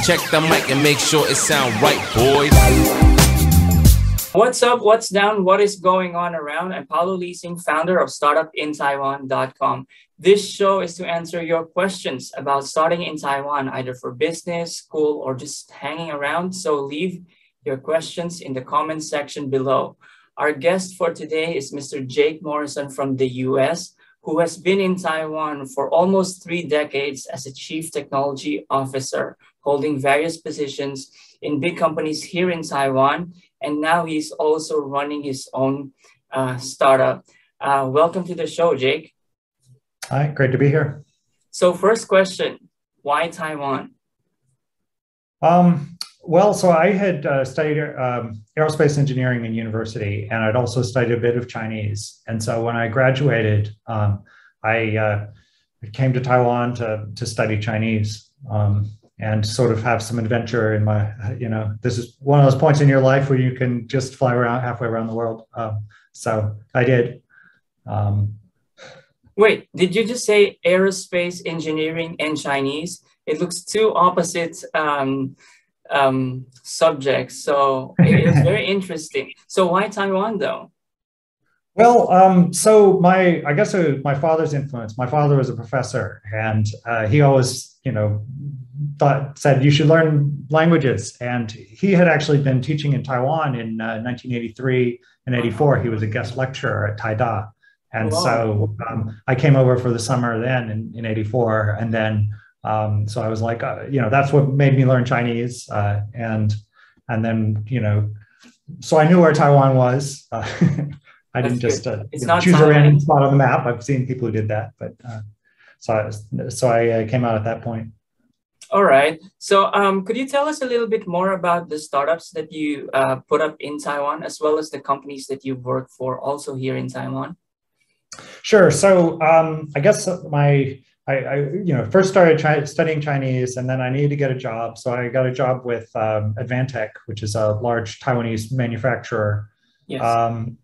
Check the mic and make sure it sound right, boys. What's up? What's down? What is going on around? I'm Paulo Leasing, founder of StartupInTaiwan.com. This show is to answer your questions about starting in Taiwan, either for business, school, or just hanging around. So leave your questions in the comment section below. Our guest for today is Mr. Jake Morrison from the US, who has been in Taiwan for almost 3 decades as a chief technology officer, holding various positions in big companies here in Taiwan. And now he's also running his own startup. Welcome to the show, Jake. Hi, great to be here. So first question, why Taiwan? Well, so I had studied aerospace engineering in university, and I'd also studied a bit of Chinese. And so when I graduated, I came to Taiwan to study Chinese and sort of have some adventure in my, this is one of those points in your life where you can just fly around halfway around the world. So I did. Wait, did you just say aerospace engineering and Chinese? It looks two opposite subjects. So it's very interesting. So why Taiwan though? Well, so I guess my father's influence. My father was a professor, and he always, said you should learn languages. And he had actually been teaching in Taiwan in 1983 and 84. He was a guest lecturer at Taida. And so I came over for the summer then in 84. And then, so I was like, that's what made me learn Chinese. And then, so I knew where Taiwan was. I didn't just choose a random spot on the map. I've seen people who did that, but so I came out at that point. All right. So could you tell us a little bit more about the startups that you put up in Taiwan, as well as the companies that you work for also here in Taiwan? Sure. So I guess I first started studying Chinese, and then I needed to get a job. So I got a job with AdTech, which is a large Taiwanese manufacturer. Yes.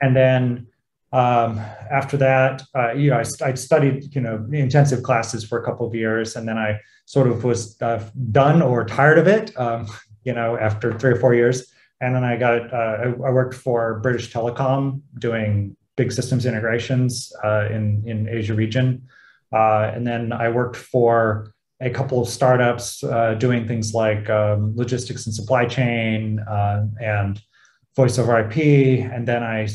And then after that, I studied, intensive classes for a couple of years, and then I sort of was done or tired of it, after 3 or 4 years. And then I worked for British Telecom doing big systems integrations in Asia region. And then I worked for a couple of startups doing things like logistics and supply chain and voice over IP, and then I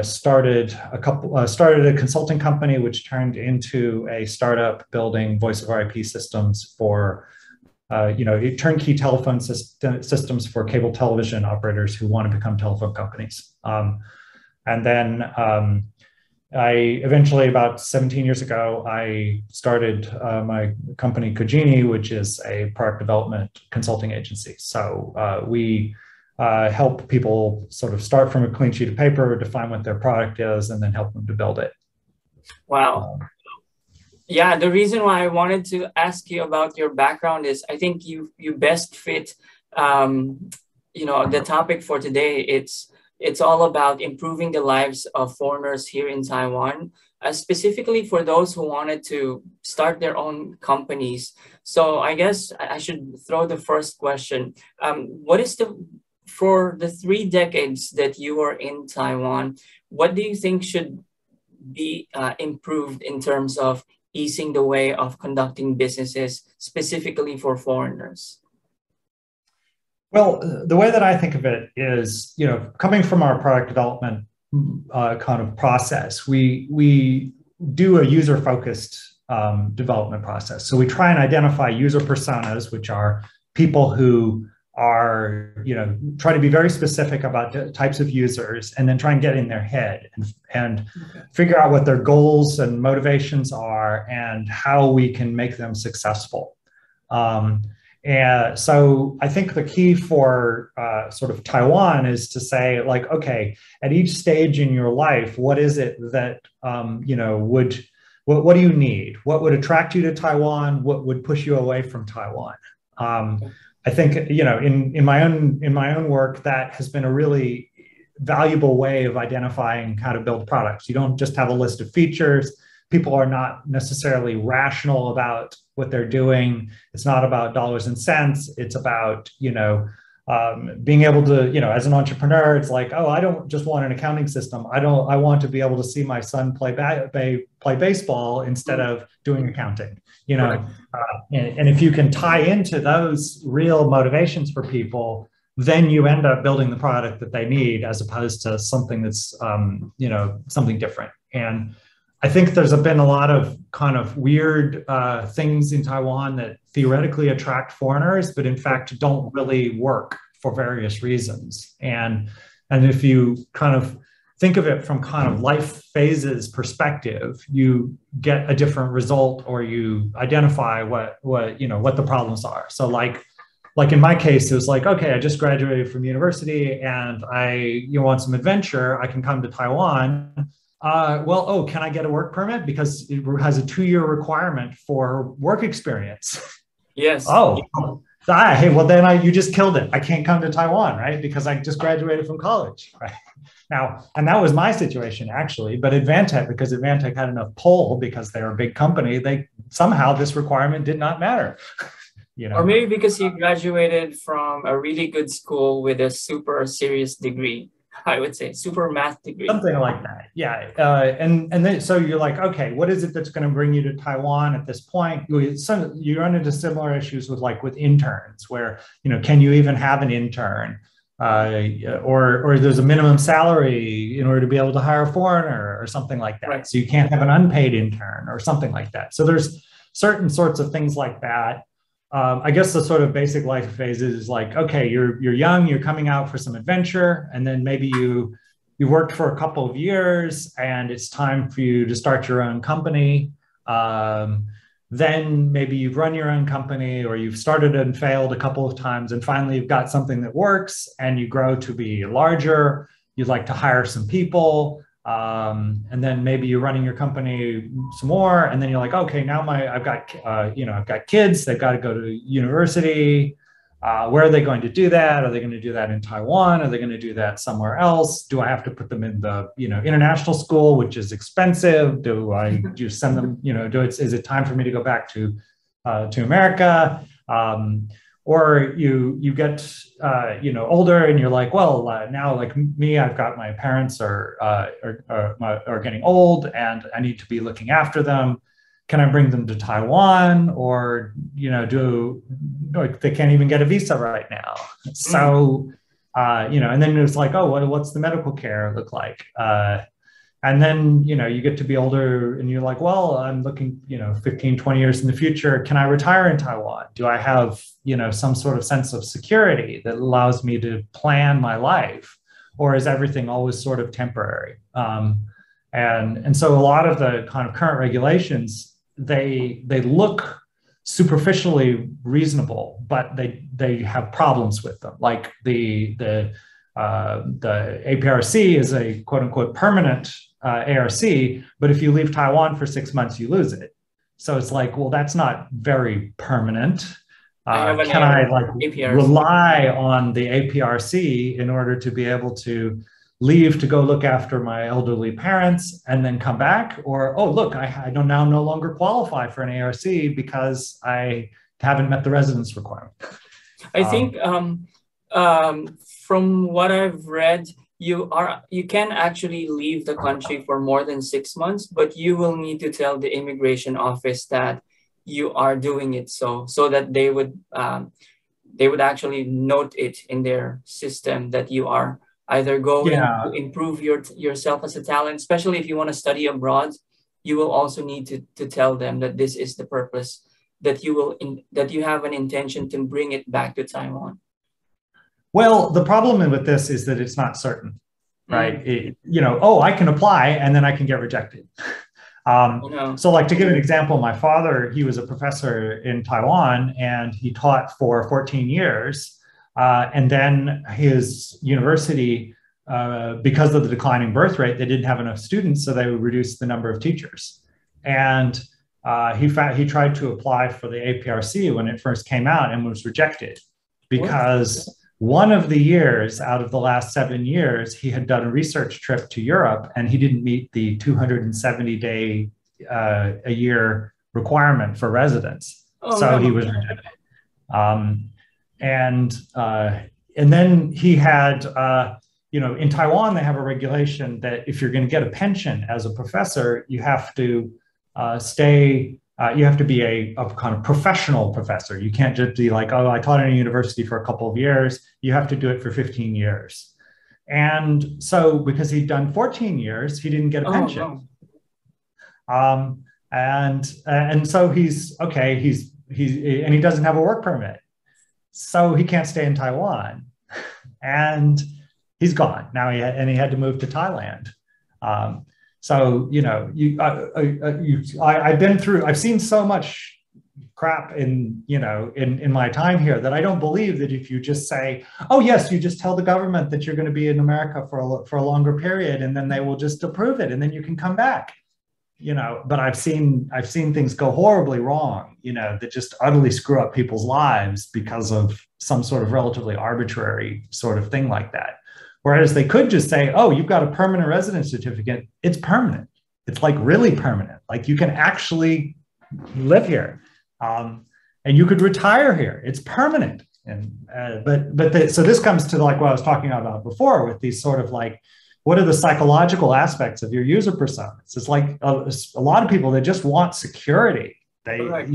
started a consulting company, which turned into a startup building voice over IP systems for, turnkey telephone systems for cable television operators who want to become telephone companies. And then I eventually, about 17 years ago, I started my company Kojini, which is a product development consulting agency. So we help people sort of start from a clean sheet of paper, define what their product is, and then help them to build it. Wow. Yeah, the reason why I wanted to ask you about your background is I think you best fit, the topic for today. It's all about improving the lives of foreigners here in Taiwan, specifically for those who wanted to start their own companies. So I guess I should throw the first question. For the 3 decades that you were in Taiwan, what do you think should be improved in terms of easing the way of conducting businesses, specifically for foreigners? Well, the way that I think of it is, coming from our product development kind of process, we do a user-focused development process. So we try and identify user personas, which are people who are, try to be very specific about the types of users, and then try and get in their head and figure out what their goals and motivations are and how we can make them successful. And so I think the key for sort of Taiwan is to say, like, okay, at each stage in your life, what is it that, what do you need? What would attract you to Taiwan? What would push you away from Taiwan? I think, in my own work, that has been a really valuable way of identifying how to build products. You don't just have a list of features. People are not necessarily rational about what they're doing. It's not about dollars and cents. It's about, being able to, as an entrepreneur, it's like, oh, I don't just want an accounting system. I want to be able to see my son play baseball instead of doing accounting, Right. And if you can tie into those real motivations for people, then you end up building the product that they need as opposed to something that's, something different. And I think there's been a lot of kind of weird things in Taiwan that theoretically attract foreigners, but in fact don't really work for various reasons. And if you kind of think of it from kind of life phases perspective, you get a different result, or you identify what the problems are. So like in my case, it was like, okay, I just graduated from university and I want some adventure. I can come to Taiwan. Can I get a work permit? Because it has a 2-year requirement for work experience. Yes. Oh, hey, well then you just killed it. I can't come to Taiwan, right? Because I just graduated from college, right? Now, and that was my situation actually, but because Advantech had enough pull because they're a big company, somehow this requirement did not matter. Or maybe because you graduated from a really good school with a super serious degree. I would say super math degree. Something like that. Yeah. And then, so you're like, okay, what is it that's going to bring you to Taiwan at this point? You run into similar issues with interns where, can you even have an intern? Or there's a minimum salary in order to be able to hire a foreigner or something like that. Right. So you can't have an unpaid intern or something like that. So there's certain sorts of things like that. I guess the sort of basic life phases is like, okay, you're young, you're coming out for some adventure, and then maybe you worked for a couple of years and it's time for you to start your own company. Then maybe you've run your own company, or you've started and failed a couple of times, and finally you've got something that works and you grow to be larger. You'd like to hire some people. And then maybe you're running your company some more, and then you're like, okay, now I've got kids, they've got to go to university. Where are they going to do that? Are they going to do that in Taiwan? Are they going to do that somewhere else? Do I have to put them in the international school, which is expensive? Do I just send them? Is it time for me to go back to America? Or you get older and you're like, well, now like me, I've got my parents are getting old and I need to be looking after them. Can I bring them to Taiwan? Or they can't even get a visa right now. So and then it's like, oh, what's the medical care look like? And then, you get to be older and you're like, well, I'm looking, 15, 20 years in the future. Can I retire in Taiwan? Do I have, some sort of sense of security that allows me to plan my life? Or is everything always sort of temporary? And so a lot of the kind of current regulations, they look superficially reasonable, but they have problems with them. Like the APRC is a quote unquote permanent ARC, but if you leave Taiwan for 6 months, you lose it. So it's like, well, that's not very permanent. Can I rely on the APRC in order to be able to leave to go look after my elderly parents and then come back? Or, oh, look, I don't now no longer qualify for an ARC because I haven't met the residence requirement. I think from what I've read, you can actually leave the country for more than 6 months, but you will need to tell the immigration office that you are doing it so that they would actually note it in their system that you are either going to improve yourself as a talent, especially if you want to study abroad. You will also need to tell them that this is the purpose, that you have an intention to bring it back to Taiwan. Well, the problem with this is that it's not certain, right? I can apply and then I can get rejected. So like, to give an example, my father, he was a professor in Taiwan and he taught for 14 years. And then his university, because of the declining birth rate, they didn't have enough students, so they would reduce the number of teachers. And he tried to apply for the APRC when it first came out and was rejected because one of the years out of the last 7 years, he had done a research trip to Europe and he didn't meet the 270-day a year requirement for residence. Oh, So he no. was rejected. Um, and then he had, in Taiwan, they have a regulation that if you're going to get a pension as a professor, you have to you have to be a kind of professional professor. You can't just be like, oh, I taught in a university for a couple of years. You have to do it for 15 years. And so because he'd done 14 years, he didn't get a pension. No. And so he's okay. And he doesn't have a work permit, so he can't stay in Taiwan, and he's gone now. He had to move to Thailand. I've seen so much crap in my time here that I don't believe that if you just say, oh yes, you just tell the government that you're going to be in America for a longer period, and then they will just approve it, and then you can come back. But I've seen things go horribly wrong, that just utterly screw up people's lives because of some sort of relatively arbitrary sort of thing like that. Whereas they could just say, oh, you've got a permanent residence certificate. It's permanent. It's like really permanent. Like you can actually live here, and you could retire here. It's permanent. And so this comes to like what I was talking about before with these sort of like, what are the psychological aspects of your user personas? It's like a lot of people, they just want security. They, Correct.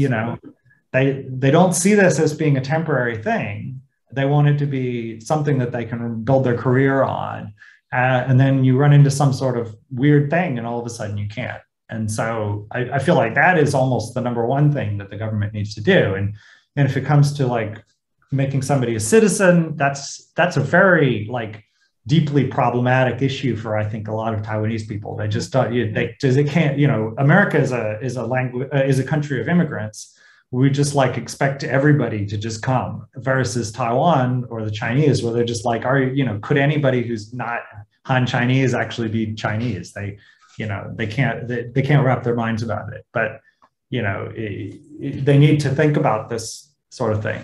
They don't see this as being a temporary thing. They want it to be something that they can build their career on. And then you run into some sort of weird thing and all of a sudden you can't. And so I feel like that is almost the number one thing that the government needs to do. And if it comes to like making somebody a citizen, that's a very like deeply problematic issue for, I think, a lot of Taiwanese people. They just don't, they can't, America is a country of immigrants. We just like expect everybody to just come, versus Taiwan or the Chinese, where they're just like, could anybody who's not Han Chinese actually be Chinese? They can't wrap their minds about it. But, they need to think about this sort of thing.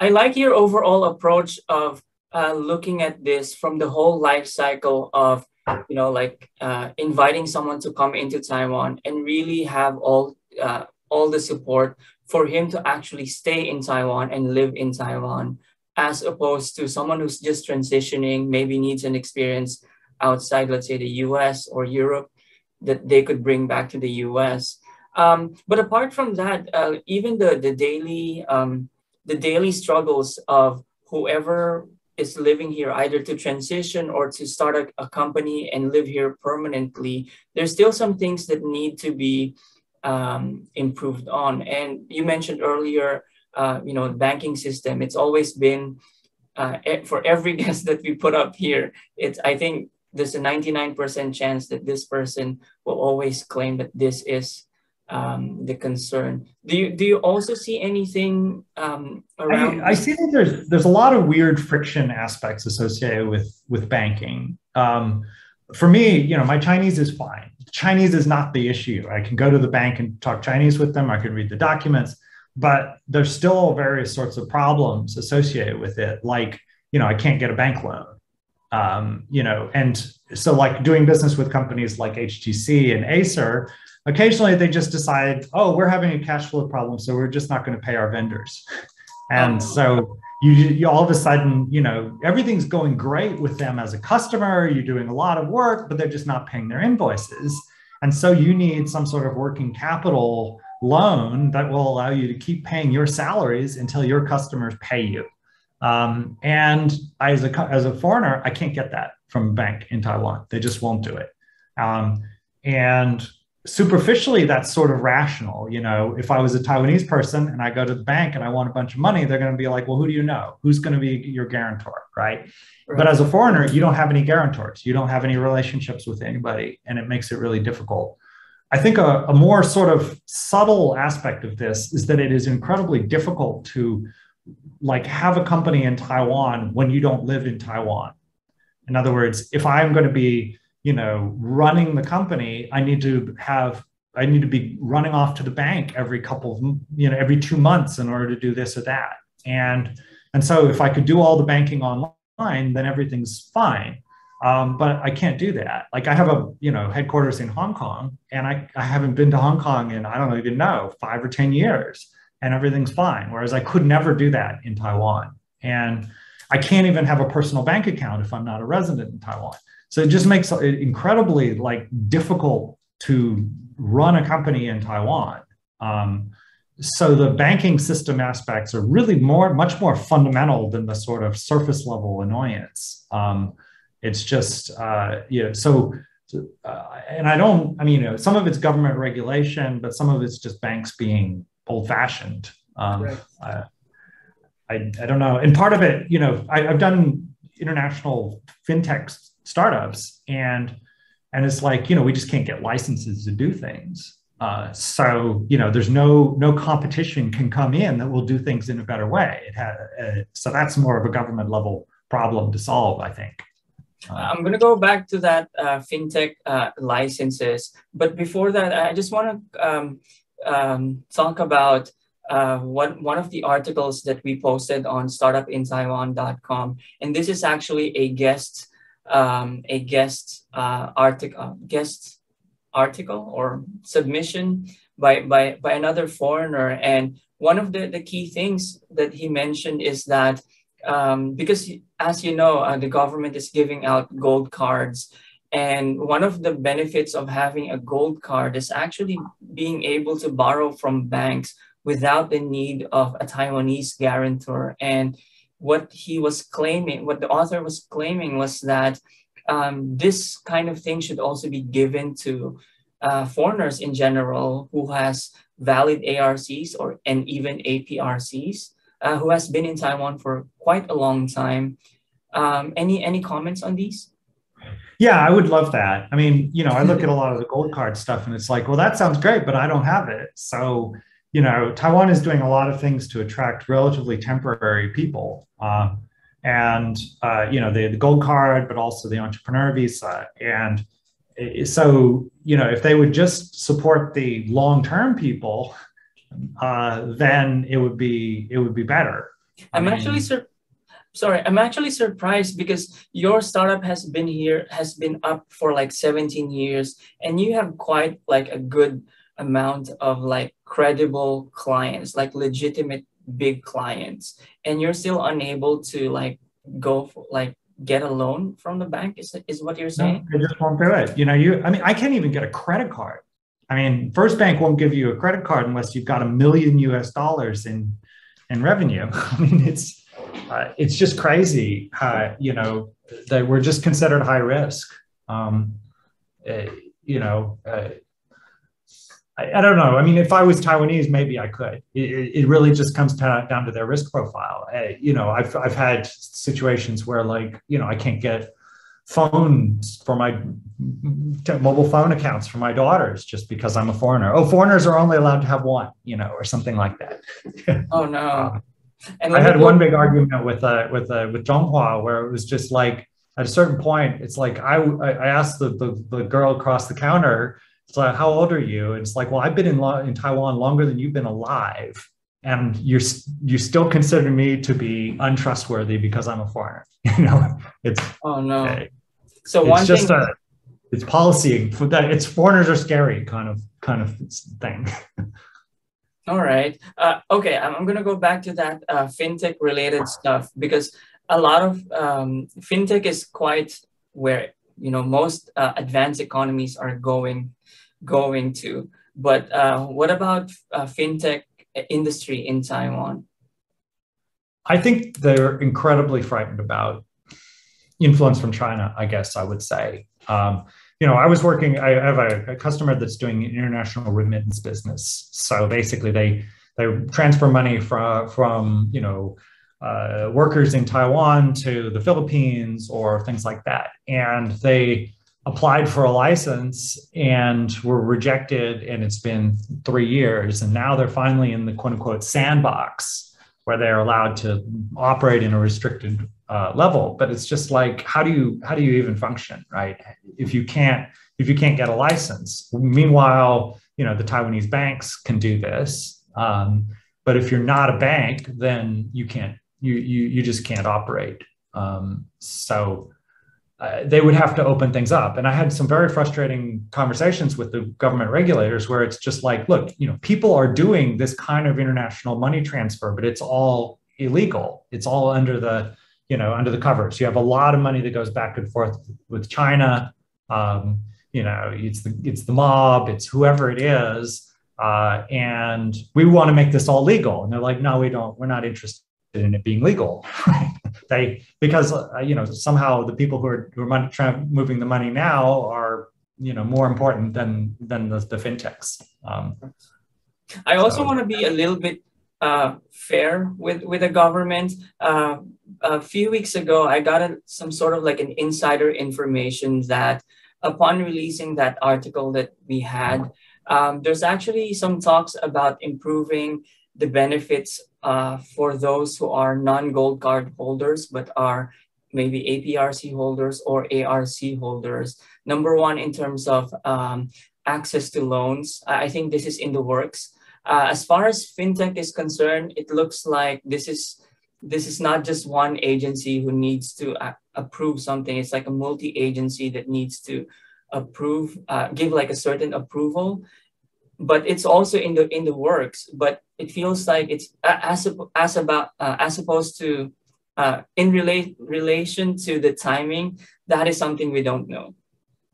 I like your overall approach of looking at this from the whole life cycle of, inviting someone to come into Taiwan and really have all the support for him to actually stay in Taiwan and live in Taiwan, as opposed to someone who's just transitioning, maybe needs an experience outside, let's say the US or Europe, that they could bring back to the US. But apart from that, even the daily struggles of whoever is living here, either to transition or to start a company and live here permanently, there's still some things that need to be improved on. And you mentioned earlier, the banking system. It's always been, for every guest that we put up here, I think there's a 99% chance that this person will always claim that this is the concern. Do you also see anything around? I see that there's a lot of weird friction aspects associated with banking. For me, my Chinese is fine. Chinese is not the issue. I can go to the bank and talk Chinese with them. I can read the documents, but there's still various sorts of problems associated with it. Like, I can't get a bank loan. And so like doing business with companies like HTC and Acer, occasionally they just decide, oh, we're having a cash flow problem, so we're just not going to pay our vendors. And so you all of a sudden, everything's going great with them as a customer. You're doing a lot of work, but they're just not paying their invoices. And so you need some sort of working capital loan that will allow you to keep paying your salaries until your customers pay you. And as a foreigner, I can't get that from a bank in Taiwan. They just won't do it. And superficially, that's sort of rational. If I was a Taiwanese person and I go to the bank and I want a bunch of money, they're going to be like, well, who do you know? Who's going to be your guarantor, right? But as a foreigner, you don't have any guarantors. You don't have any relationships with anybody, and it makes it really difficult. I think a more sort of subtle aspect of this is that it is incredibly difficult to like have a company in Taiwan when you don't live in Taiwan. In other words, if I'm going to be, running the company, I need to be running off to the bank every every 2 months in order to do this or that. And so if I could do all the banking online, then everything's fine. But I can't do that. Like I have a, headquarters in Hong Kong, and I haven't been to Hong Kong in, I don't even know, 5 or 10 years, and everything's fine. Whereas I could never do that in Taiwan. And I can't even have a personal bank account if I'm not a resident in Taiwan. So it just makes it incredibly difficult to run a company in Taiwan. So the banking system aspects are really much more fundamental than the sort of surface level annoyance. It's just, and some of it's government regulation, but some of it's just banks being old fashioned. Right. I don't know. And part of it, I've done international FinTech startups, and it's like, we just can't get licenses to do things. So there's no competition can come in that will do things in a better way. So that's more of a government level problem to solve, I think. I'm going to go back to that FinTech licenses. But before that, I just want to talk about one of the articles that we posted on startupintaiwan.com. And this is actually a guest article or submission by another foreigner. And one of the key things that he mentioned is that because, as you know, the government is giving out gold cards. And one of the benefits of having a gold card is actually being able to borrow from banks without the need of a Taiwanese guarantor. And what the author was claiming was that this kind of thing should also be given to foreigners in general who has valid ARCs and even APRCs, who has been in Taiwan for quite a long time. Any comments on these? Yeah, I would love that. I mean, I look at a lot of the gold card stuff and it's like, well, that sounds great, but I don't have it. So, Taiwan is doing a lot of things to attract relatively temporary people. The gold card, but also the entrepreneur visa. And so, if they would just support the long-term people, then it would be better. I'm actually surprised because your startup has been up for like 17 years, and you have quite like a good amount of like credible clients, like legitimate big clients, and you're still unable to get a loan from the bank, is what you're saying? No, they just won't do it. I can't even get a credit card. I mean, First Bank won't give you a credit card unless you've got $1 million in revenue. I mean, it's just crazy, that we're just considered high risk. I don't know. I mean, if I was Taiwanese, maybe I could. It really just comes down to their risk profile. I've had situations where I can't get phones for my mobile phone accounts for my daughters just because I'm a foreigner. Oh, foreigners are only allowed to have one, or something like that. Oh no. And I had one big argument with Zhonghua where it was just like, at a certain point, it's like I asked the girl across the counter, it's like, how old are you? And it's like, well, I've been in Taiwan longer than you've been alive, and you still consider me to be untrustworthy because I'm a foreigner. It's oh no. So it's policy for that. It's foreigners are scary kind of thing. All right. Okay, I'm going to go back to that FinTech related stuff, because a lot of FinTech is quite where most advanced economies are going to. But what about FinTech industry in Taiwan? I think they're incredibly frightened about influence from China, I guess I would say. I have a customer that's doing international remittance business. So basically they transfer money from workers in Taiwan to the Philippines or things like that. And they applied for a license and were rejected, and it's been 3 years. And now they're finally in the quote unquote sandbox where they're allowed to operate in a restricted level. But it's just like, how do you even function, right? If you can't get a license. Meanwhile, the Taiwanese banks can do this. But if you're not a bank, then you just can't operate. So they would have to open things up. And I had some very frustrating conversations with the government regulators where it's just like, look, people are doing this kind of international money transfer, but it's all illegal. It's all under the, under the covers. You have a lot of money that goes back and forth with China. It's the mob, it's whoever it is. And we want to make this all legal. And they're like, no, we don't, we're not interested in it being legal. Because somehow the people who are moving the money now are more important than the fintechs. I also want to be a little bit fair with the government. A few weeks ago, I got some sort of like an insider information that upon releasing that article that we had, there's actually some talks about improving the benefits for those who are non-gold card holders, but are maybe APRC holders or ARC holders. Number one, in terms of access to loans, I think this is in the works. As far as fintech is concerned, it looks like this is not just one agency who needs to approve something. It's like a multi-agency that needs to approve, give like a certain approval. But it's also in the works. But it feels like it's as opposed to in relation to the timing. That is something we don't know.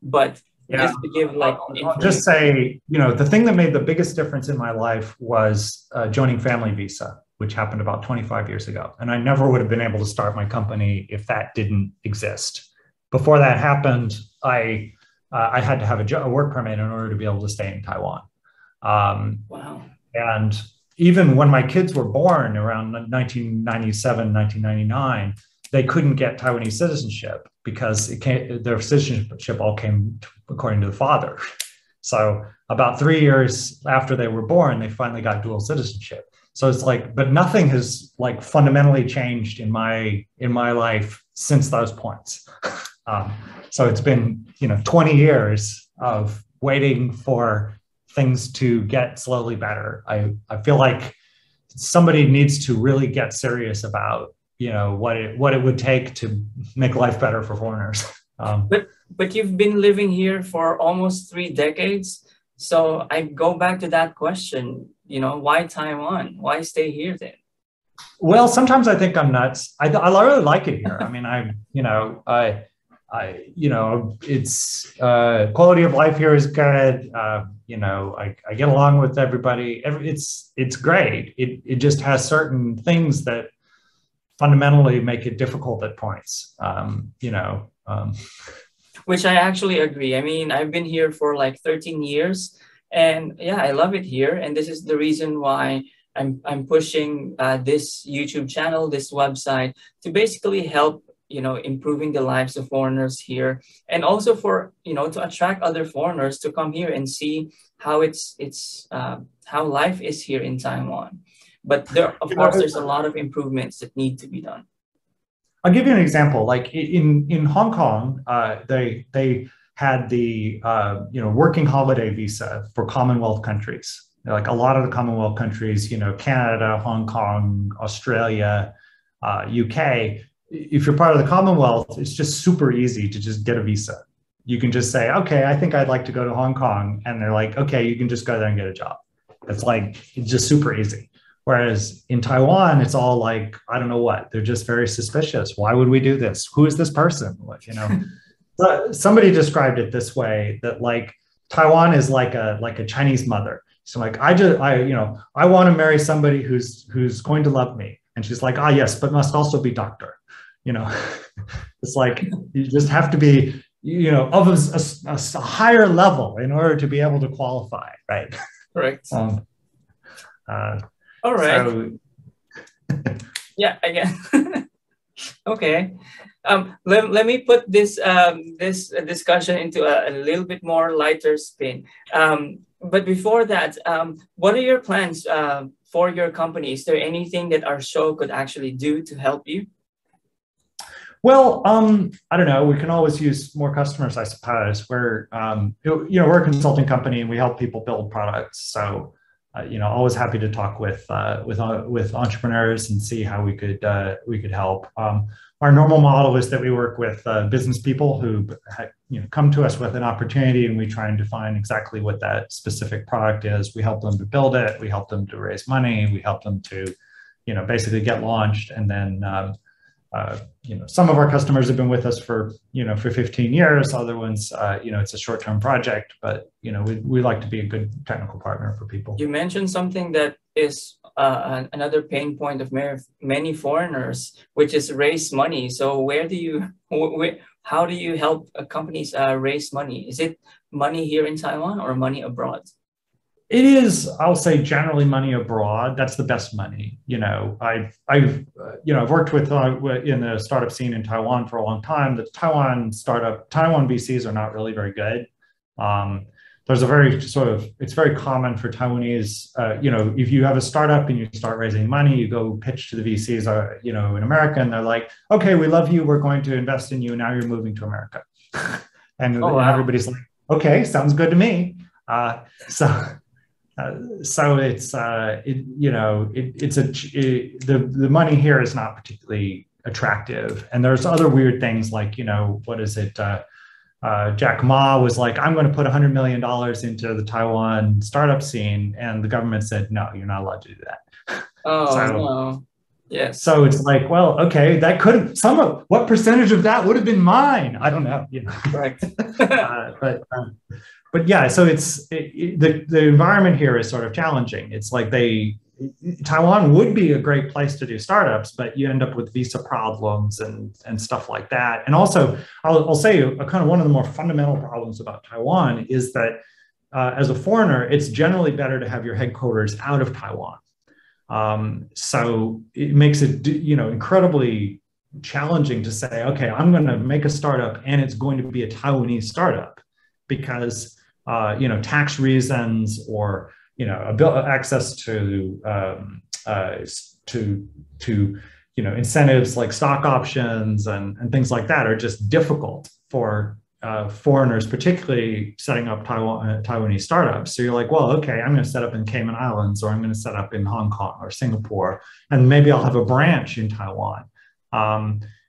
But just to give like, I'll just say, the thing that made the biggest difference in my life was joining Family Visa, which happened about 25 years ago, and I never would have been able to start my company if that didn't exist. Before that happened, I had to have a work permit in order to be able to stay in Taiwan. Wow. And even when my kids were born around 1997, 1999, they couldn't get Taiwanese citizenship because their citizenship all came according to the father. So about 3 years after they were born, they finally got dual citizenship. So it's like, but nothing has like fundamentally changed in my life since those points. So it's been 20 years of waiting for things to get slowly better. I feel like somebody needs to really get serious about what it would take to make life better for foreigners. But you've been living here for almost 3 decades. So I go back to that question, why Taiwan? Why stay here then? Well, sometimes I think I'm nuts. I really like it here. I mean, it's quality of life here is good. I get along with everybody. It's great. It just has certain things that fundamentally make it difficult at points. Which I actually agree. I mean, I've been here for like 13 years, and yeah, I love it here. And this is the reason why I'm pushing this YouTube channel, this website, to basically help improving the lives of foreigners here, and also for to attract other foreigners to come here and see how how life is here in Taiwan. But of course there's a lot of improvements that need to be done. I'll give you an example. Like in Hong Kong, they had the working holiday visa for Commonwealth countries. Like a lot of the Commonwealth countries, Canada, Hong Kong, Australia, UK. If you're part of the Commonwealth, it's just super easy to just get a visa. You can just say, okay, I think I'd like to go to Hong Kong. And they're like, okay, you can just go there and get a job. It's just super easy. Whereas in Taiwan, it's all like, I don't know what, they're just very suspicious. Why would we do this? Who is this person? Somebody described it this way, that like Taiwan is like a Chinese mother. So like, I want to marry somebody who's going to love me. And she's like, yes, but must also be doctor. It's like, you just have to be, of a higher level in order to be able to qualify, right? Correct. All right. So, yeah, I guess. Okay. Let me put this this discussion into a little bit more lighter spin. But before that, what are your plans for your company? Is there anything that our show could actually do to help you? Well, I don't know. We can always use more customers, I suppose. We're a consulting company and we help people build products. So, always happy to talk with entrepreneurs and see how we could help. Our normal model is that we work with business people who come to us with an opportunity, and we try and define exactly what that specific product is. We help them to build it. We help them to raise money. We help them to, basically get launched. And then, some of our customers have been with us for 15 years. Other ones, it's a short-term project, but we like to be a good technical partner for people. You mentioned something that is another pain point of many foreigners, which is raise money. So how do you help companies raise money? Is it money here in Taiwan or money abroad? It is, I'll say, generally money abroad. That's the best money. I've worked in the startup scene in Taiwan for a long time. The Taiwan VCs are not really very good. There's it's very common for Taiwanese, if you have a startup and you start raising money, you go pitch to the VCs, in America, and they're like, okay, we love you. We're going to invest in you. Now you're moving to America. And everybody's like, okay, sounds good to me. So it's the money here is not particularly attractive, and there's other weird things like what is it? Jack Ma was like, I'm going to put $100 million into the Taiwan startup scene, and the government said, no, you're not allowed to do that. No. Yes. So it's like, well, okay, what percentage of that would have been mine? I don't know. Correct. But yeah, so the environment here is sort of challenging. It's like Taiwan would be a great place to do startups, but you end up with visa problems and stuff like that. And also, I'll say kind of one of the more fundamental problems about Taiwan is that as a foreigner, it's generally better to have your headquarters out of Taiwan. So it makes it incredibly challenging to say, okay, I'm going to make a startup and it's going to be a Taiwanese startup because tax reasons or access to incentives like stock options and things like that are just difficult for foreigners, particularly setting up Taiwanese startups. So you're like, well, okay, I'm going to set up in Cayman Islands, or I'm going to set up in Hong Kong or Singapore, and maybe I'll have a branch in Taiwan.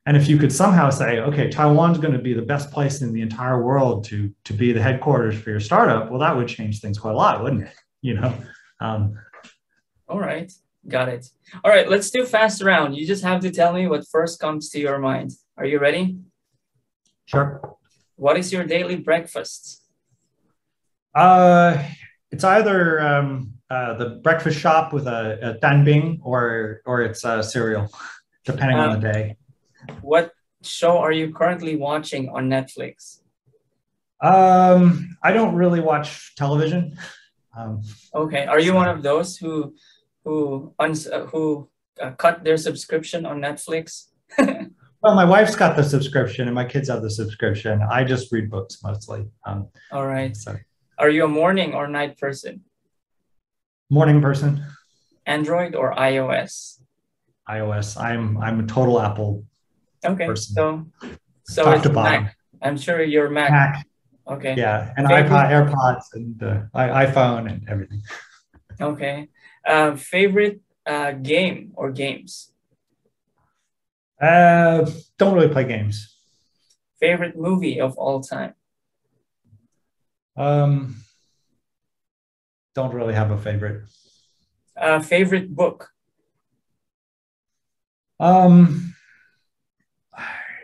And if you could somehow say, okay, Taiwan's going to be the best place in the entire world to be the headquarters for your startup, well, that would change things quite a lot, wouldn't it? All right, got it. All right, let's do fast round. You just have to tell me what first comes to your mind. Are you ready? Sure. What is your daily breakfast? It's either the breakfast shop with a danbing or it's cereal, depending on the day. What show are you currently watching on Netflix? I don't really watch television. Okay, are you one of those who cut their subscription on Netflix? Well, my wife's got the subscription and my kids have the subscription. I just read books mostly. All right. So. Are you a morning or night person? Morning person. Android or iOS? iOS. I'm a total Apple person. So it's Mac. I'm sure you're Mac. Okay. Yeah, and iPod, AirPods, and iPhone, and everything. Okay. Favorite game or games? Don't really play games. Favorite movie of all time? Don't really have a favorite. Favorite book?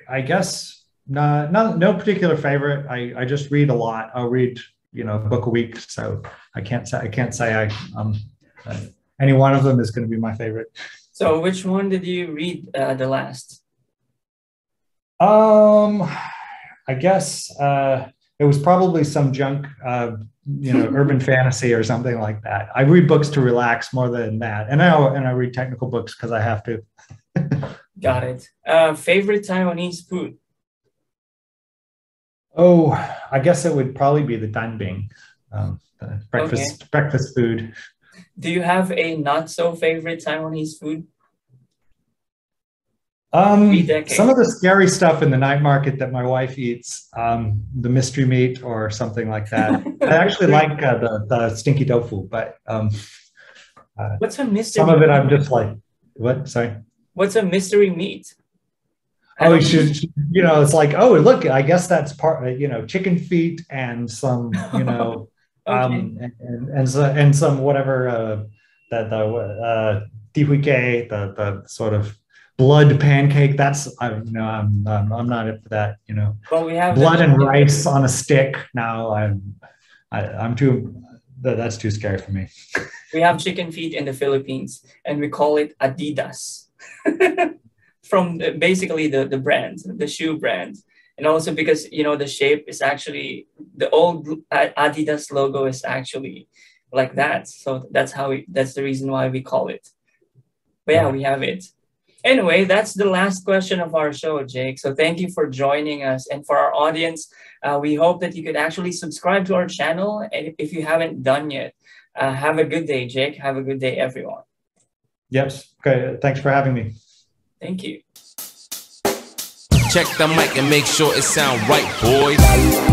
I guess no particular favorite. I just read a lot. I'll read a book a week, so I can't say any one of them is going to be my favorite. So which one did you read the last? I guess it was probably some junk, urban fantasy or something like that. I read books to relax more than that, and I read technical books because I have to. Got it. Favorite Taiwanese food? Oh, I guess it would probably be the danbing, breakfast food. Do you have a not so favorite Taiwanese food? Some of the scary stuff in the night market that my wife eats, the mystery meat or something like that. I actually like the stinky tofu, but What's a mystery? Some of it I'm just like, what? Sorry. What's a mystery meat? Oh, it's like, oh, look, I guess that's part, chicken feet and some, Okay. and some whatever the tihuike, the sort of blood pancake. That's I'm not up for that. Well, we have Blood and rice on a stick. No, I'm too. That's too scary for me. We have chicken feet in the Philippines, and we call it Adidas. From basically the brand, the shoe brand. And also because, the shape is actually, the old Adidas logo is actually like that. So that's the reason why we call it. But yeah, we have it. Anyway, that's the last question of our show, Jake. So thank you for joining us. And for our audience, we hope that you could actually subscribe to our channel. And if you haven't done yet, have a good day, Jake. Have a good day, everyone. Yes. Okay. Thanks for having me. Thank you. Check the mic and make sure it sound right, boys.